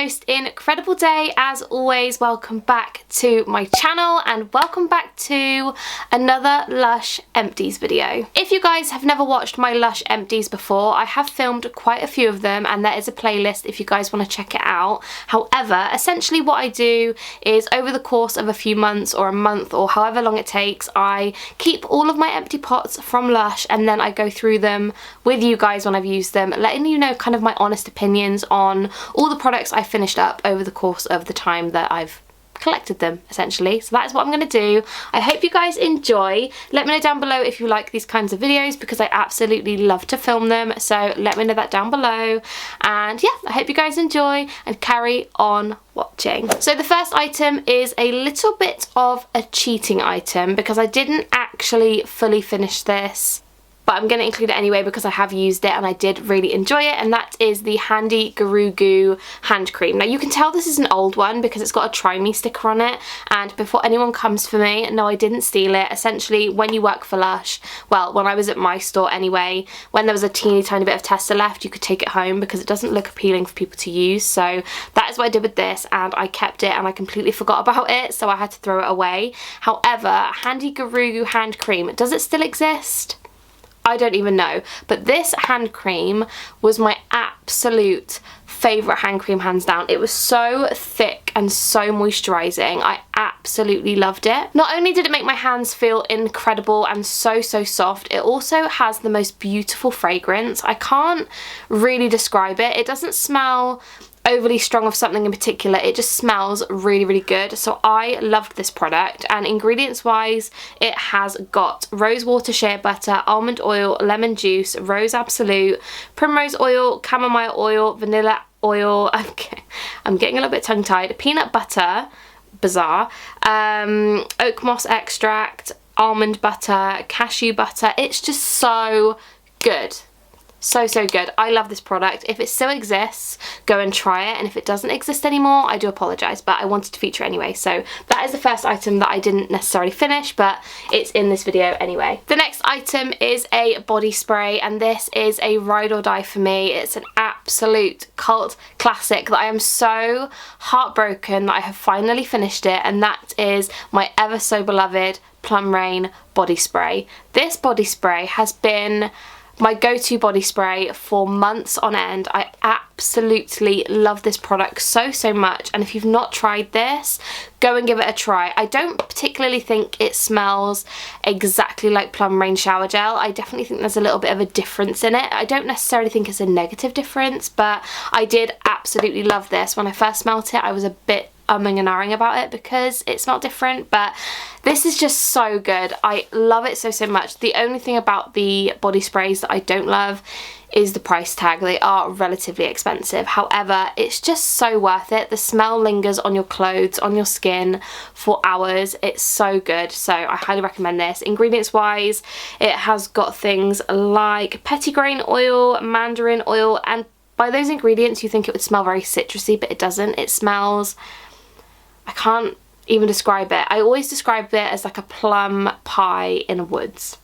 most incredible day. As always, welcome back to my channel and welcome back to another Lush Empties video. If you guys have never watched my Lush Empties before, I have filmed quite a few of them and there is a playlist if you guys want to check it out. However, essentially what I do is over the course of a few months or a month or however long it takes, I keep all of my empty pots from Lush and then I go through them with you guys when I've used them, letting you know kind of my honest opinions on all the products I finished up over the course of the time that I've collected them, essentially. So that is what I'm going to do. I hope you guys enjoy. Let me know down below if you like these kinds of videos because I absolutely love to film them, so let me know that down below. And yeah, I hope you guys enjoy and carry on watching. So the first item is a little bit of a cheating item because I didn't actually fully finish this, but I'm going to include it anyway because I have used it and I did really enjoy it, and that is the Handy Guru Goo hand cream. Now you can tell this is an old one because it's got a try me sticker on it, and before anyone comes for me, no, I didn't steal it. Essentially, when you work for Lush, well, when I was at my store anyway, when there was a teeny tiny bit of tester left, you could take it home because it doesn't look appealing for people to use. So that is what I did with this, and I kept it and I completely forgot about it, so I had to throw it away. However, Handy Guru Goo hand cream, does it still exist? I don't even know, but this hand cream was my absolute favourite hand cream, hands down. It was so thick and so moisturising. I absolutely loved it. Not only did it make my hands feel incredible and so soft, it also has the most beautiful fragrance. I can't really describe it. It doesn't smell overly strong of something in particular, it just smells really good. So I loved this product, and ingredients wise it has got rose water, shea butter, almond oil, lemon juice, rose absolute, primrose oil, chamomile oil, vanilla oil, I'm getting a little bit tongue tied, peanut butter, bizarre, oak moss extract, almond butter, cashew butter. It's just so good. So good. I love this product. If it still exists, go and try it, and if it doesn't exist anymore, I do apologise, but I wanted to feature it anyway. So that is the first item that I didn't necessarily finish, but it's in this video anyway. The next item is a body spray, and this is a ride or die for me. It's an absolute cult classic that I am so heartbroken that I have finally finished it, and that is my ever so beloved Plum Rain body spray. This body spray has been my go-to body spray for months on end. I absolutely love this product so much, and if you've not tried this, go and give it a try. I don't particularly think it smells exactly like Plum Rain shower gel. I definitely think there's a little bit of a difference in it. I don't necessarily think it's a negative difference, but I did absolutely love this. When I first smelt it, I was a bit umming and ahhing about it because it smelled different, but this is just so good. I love it so much. The only thing about the body sprays that I don't love is the price tag. They are relatively expensive. However, it's just so worth it. The smell lingers on your clothes, on your skin for hours. It's so good, so I highly recommend this. Ingredients wise, it has got things like petitgrain oil, mandarin oil, and by those ingredients you think it would smell very citrusy, but it doesn't. It smells, I can't even describe it. I always describe it as like a plum pie in a woods,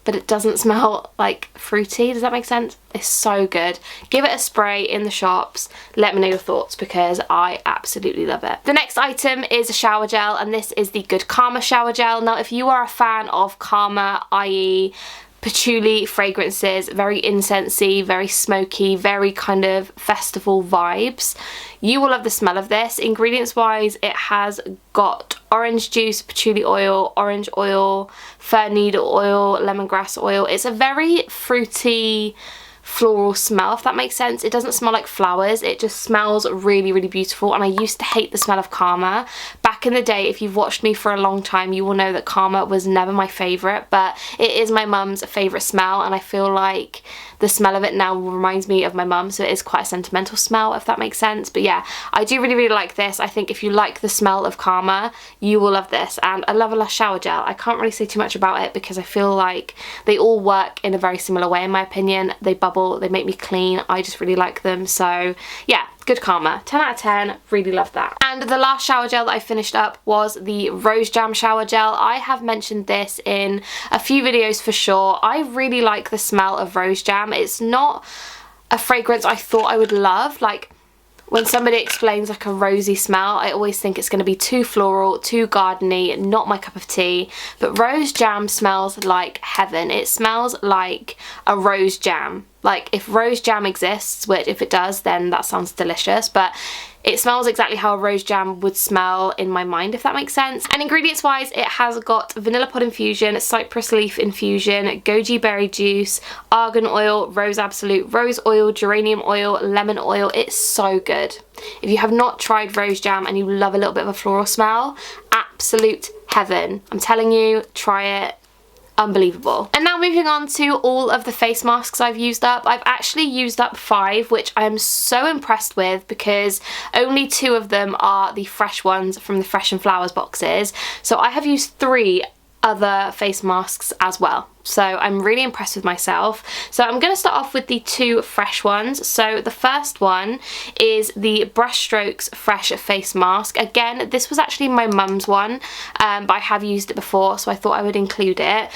but it doesn't smell like fruity. Does that make sense? It's so good. Give it a spray in the shops. Let me know your thoughts because I absolutely love it. The next item is a shower gel, and this is the Good Karma shower gel. Now if you are a fan of Karma, i.e. patchouli fragrances, very incensey, very smoky, very kind of festival vibes, you will love the smell of this. Ingredients wise, it has got orange juice, patchouli oil, orange oil, fir needle oil, lemongrass oil. It's a very fruity, floral smell, if that makes sense. It doesn't smell like flowers, it just smells really beautiful, and I used to hate the smell of Karma. Back in the day, if you've watched me for a long time, you will know that Karma was never my favourite, but it is my mum's favourite smell, and I feel like the smell of it now reminds me of my mum, so it is quite a sentimental smell, if that makes sense. But yeah, I do really like this. I think if you like the smell of Karma, you will love this, and I love a Lush shower gel. I can't really say too much about it because I feel like they all work in a very similar way in my opinion. They bubble, they make me clean. I just really like them, so yeah. Good Karma, 10 out of 10, really love that. And the last shower gel that I finished up was the Rose Jam shower gel. I have mentioned this in a few videos for sure. I really like the smell of Rose Jam. It's not a fragrance I thought I would love. Like, when somebody explains like a rosy smell, I always think it's going to be too floral, too gardeny, not my cup of tea. But rose jam smells like heaven. It smells like a rose jam. Like if rose jam exists, which if it does, then that sounds delicious. But it smells exactly how a rose jam would smell in my mind, if that makes sense. And ingredients wise, it has got vanilla pod infusion, cypress leaf infusion, goji berry juice, argan oil, rose absolute, rose oil, geranium oil, lemon oil. It's so good. If you have not tried rose jam and you love a little bit of a floral smell, absolute heaven. I'm telling you, try it. Unbelievable. And now moving on to all of the face masks I've used up. I've actually used up 5, which I am so impressed with because only 2 of them are the fresh ones from the Fresh and Flowers boxes. So I have used 3 other face masks as well. So I'm really impressed with myself. So I'm going to start off with the 2 fresh ones. So the first one is the Brushstrokes Fresh Face Mask. Again, this was actually my mum's one, but I have used it before, so I thought I would include it.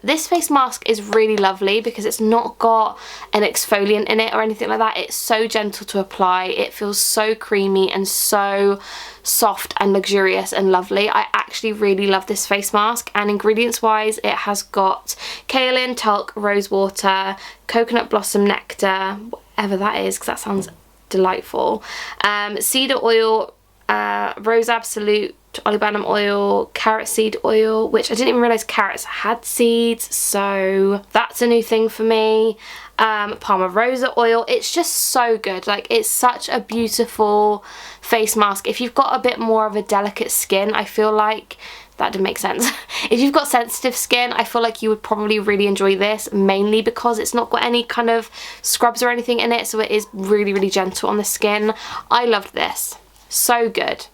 This face mask is really lovely because it's not got an exfoliant in it or anything like that. It's so gentle to apply. It feels so creamy and so soft and luxurious and lovely. I actually really love this face mask, and ingredients wise, it has got kaolin, talc, rose water, coconut blossom nectar, whatever that is because that sounds delightful, cedar oil, rose absolute, olibanum oil, carrot seed oil, which I didn't even realise carrots had seeds, so that's a new thing for me. Palmarosa oil. It's just so good. Like, it's such a beautiful face mask. If you've got a bit more of a delicate skin, I feel like that didn't make sense. If you've got sensitive skin, I feel like you would probably really enjoy this, mainly because it's not got any kind of scrubs or anything in it, so it is really, really gentle on the skin. I loved this. So good.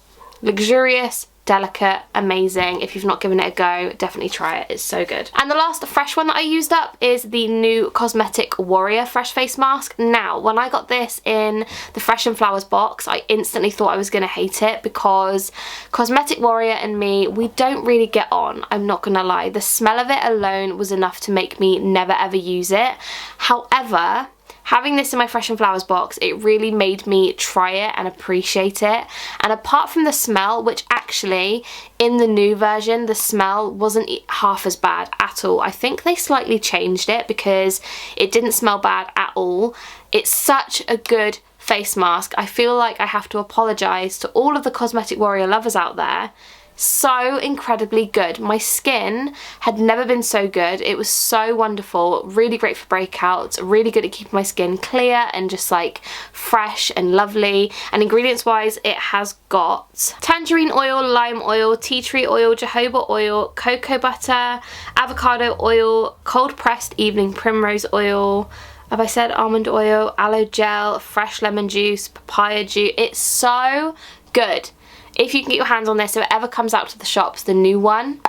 Luxurious, delicate, amazing. If you've not given it a go, definitely try it. It's so good. And the last fresh one that I used up is the new Cosmetic Warrior Fresh Face Mask. Now, when I got this in the Fresh and Flowers box, I instantly thought I was going to hate it because Cosmetic Warrior and me, we don't really get on. I'm not going to lie. The smell of it alone was enough to make me never ever use it. However, having this in my Fresh and Flowers box, it really made me try it and appreciate it. And apart from the smell, which actually in the new version, the smell wasn't half as bad at all. I think they slightly changed it because it didn't smell bad at all. It's such a good face mask. I feel like I have to apologise to all of the Cosmetic Warrior lovers out there. So incredibly good. My skin had never been so good. It was so wonderful, really great for breakouts, really good at keeping my skin clear and just like fresh and lovely. And ingredients wise, it has got tangerine oil, lime oil, tea tree oil, jojoba oil, cocoa butter, avocado oil, cold pressed evening primrose oil, have I said almond oil, aloe gel, fresh lemon juice, papaya juice. It's so good. If you can get your hands on this, if it ever comes out to the shops, the new one,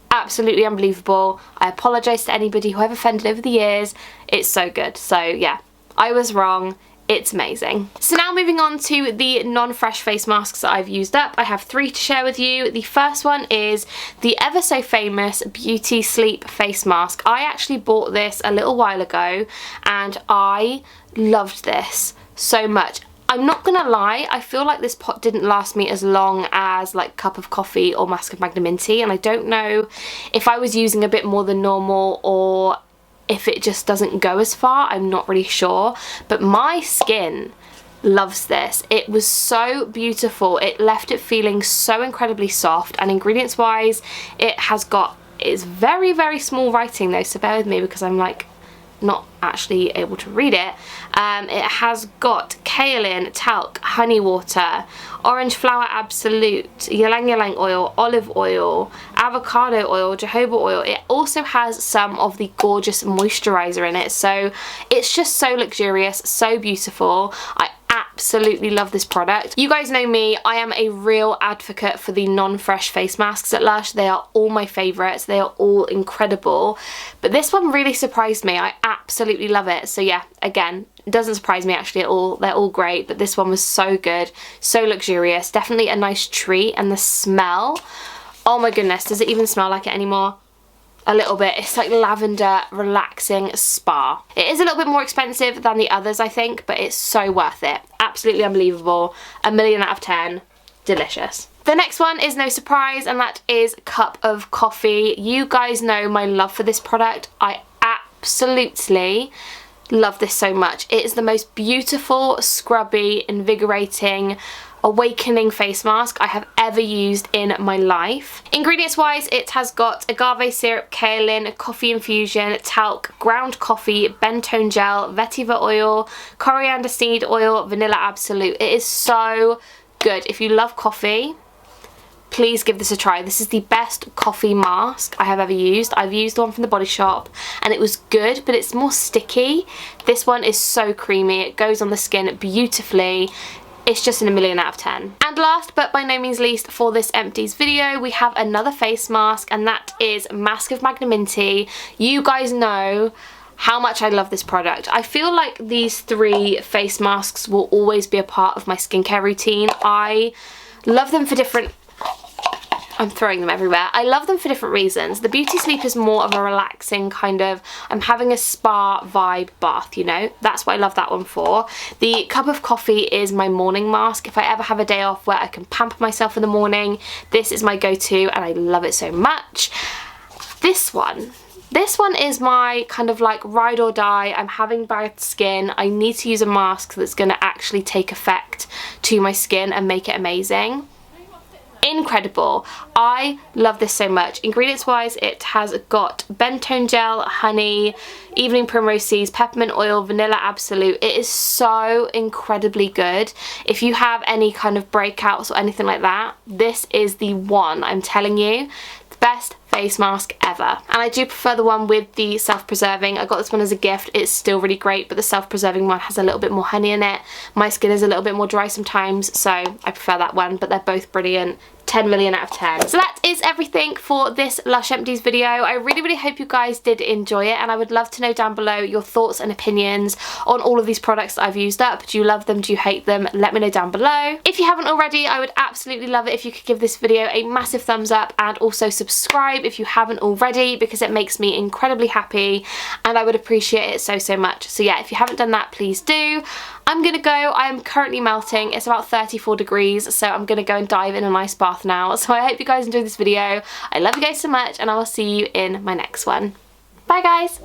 absolutely unbelievable. I apologise to anybody who I've offended over the years. It's so good. So yeah, I was wrong. It's amazing. So now moving on to the non-fresh face masks that I've used up. I have 3 to share with you. The first one is the ever so famous Beauty Sleep face mask. I actually bought this a little while ago and I loved this so much. I'm not gonna lie, I feel like this pot didn't last me as long as like Cup of Coffee or Mask of Magnanimity, and I don't know if I was using a bit more than normal or if it just doesn't go as far. I'm not really sure, but my skin loves this. It was so beautiful. It left it feeling so incredibly soft, and ingredients wise, it's very, very small writing though, so bear with me because I'm like not actually able to read it. It has got kaolin, talc, honey water, orange flower absolute, ylang ylang oil, olive oil, avocado oil, jojoba oil. It also has some of the gorgeous moisturizer in it, so it's just so luxurious, so beautiful. I absolutely love this product. You guys know me, I am a real advocate for the non-fresh face masks at Lush. They are all my favourites. They are all incredible. But this one really surprised me. I absolutely love it. So yeah, again, it doesn't surprise me actually at all. They're all great, but this one was so good, so luxurious. Definitely a nice treat. And the smell, oh my goodness, does it even smell like it anymore? a little bit. It's like lavender relaxing spa. It is a little bit more expensive than the others, I think, but it's so worth it. Absolutely unbelievable. 1,000,000 out of 10. Delicious. The next one is no surprise, and that is Cup of Coffee. You guys know my love for this product. I absolutely love this so much. It is the most beautiful, scrubby, invigorating, awakening face mask I have ever used in my life. Ingredients wise, it has got agave syrup, kaolin, coffee infusion, talc, ground coffee, bentone gel, vetiver oil, coriander seed oil, vanilla absolute. It is so good. If you love coffee, please give this a try. This is the best coffee mask I have ever used. I've used the one from the Body Shop and it was good, but it's more sticky. This one is so creamy. It goes on the skin beautifully. It's just an 1,000,000 out of 10. And last but by no means least for this empties video, we have another face mask, and that is Mask of Magnamintty. You guys know how much I love this product. I feel like these 3 face masks will always be a part of my skincare routine. I love them for different... I'm throwing them everywhere. I love them for different reasons. The Beauty Sleep is more of a relaxing kind of, I'm having a spa vibe bath, you know? That's what I love that one for. The Cup of Coffee is my morning mask. If I ever have a day off where I can pamper myself in the morning, this is my go-to and I love it so much. This one is my kind of like ride or die. I'm having bad skin. I need to use a mask that's going to actually take effect to my skin and make it amazing. Incredible. I love this so much. Ingredients wise, it has got bentone gel, honey, evening primrose seeds, peppermint oil, vanilla absolute. It is so incredibly good. If you have any kind of breakouts or anything like that, this is the one. I'm telling you, the best face mask ever. And I do prefer the one with the self-preserving. I got this one as a gift. It's still really great, but the self-preserving one has a little bit more honey in it. My skin is a little bit more dry sometimes, so I prefer that one, but they're both brilliant. 10,000,000 out of 10. So that is everything for this Lush Empties video. I really hope you guys did enjoy it, and I would love to know down below your thoughts and opinions on all of these products that I've used up. Do you love them? Do you hate them? Let me know down below. If you haven't already, I would absolutely love it if you could give this video a massive thumbs up and also subscribe if you haven't already, because it makes me incredibly happy and I would appreciate it so much. So yeah, if you haven't done that, please do. I'm gonna go. I am currently melting. It's about 34 degrees, so I'm gonna go and dive in a nice bath now. So I hope you guys enjoyed this video. I love you guys so much, and I will see you in my next one. Bye guys.